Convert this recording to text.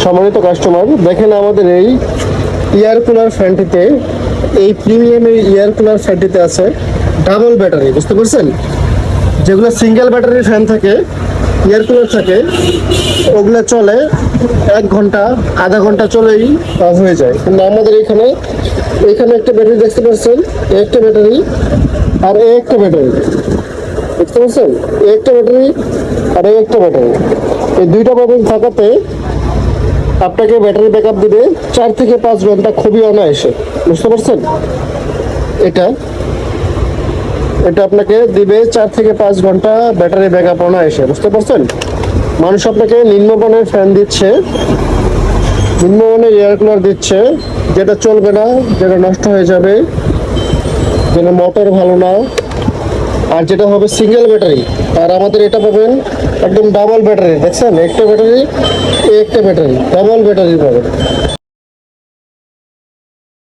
সম্মানিত কাস্টমার, দেখেন আমাদের এই এয়ার কুলার ফ্যানটিতে, এই প্রিমিয়ামের এয়ার কুলার ফ্যানটিতে আছে ডাবল ব্যাটারি। বুঝতে পারছেন? যেগুলো সিঙ্গেল ব্যাটারির ফ্যান থাকে, এয়ার কুলার থাকে, ওগুলো চলে 1 ঘন্টা আধা ঘন্টা চলেই অফ হয়ে যায়। কিন্তু আমাদের এখানে একটা ব্যাটারি দেখতে পাচ্ছেন, একটা ব্যাটারি আর একটা ব্যাটারি দেখতে পাচ্ছেন, একটা ব্যাটারি আর একটা ব্যাটারি, এই দুইটা ব্যাটারি থাকাতে আপনাকে ব্যাটারি ব্যাকআপ দিবে 4 থেকে 5 ঘন্টা খুবই অনায়াসে। বুঝতে পারছেন? এটা আপনাকে দিবে 4 থেকে 5 ঘন্টা ব্যাটারি ব্যাকআপ অনায়াসে। বুঝতে পারছেন? মানুষ আপনাকে নিম্নমানের ফ্যান দিচ্ছে, নিম্নমানের এয়ার কুলার দিচ্ছে, যেটা চলবে না, যেটা নষ্ট হয়ে যাবে, যেটা মোটর ভালো না, আর যেটা হবে সিঙ্গেল ব্যাটারি। আর আমাদের এটা পাবেন একদম ডাবল ব্যাটারি। দেখছেন, একটা ব্যাটারি একটা ব্যাটারি, ডাবল ব্যাটারি পাবেন।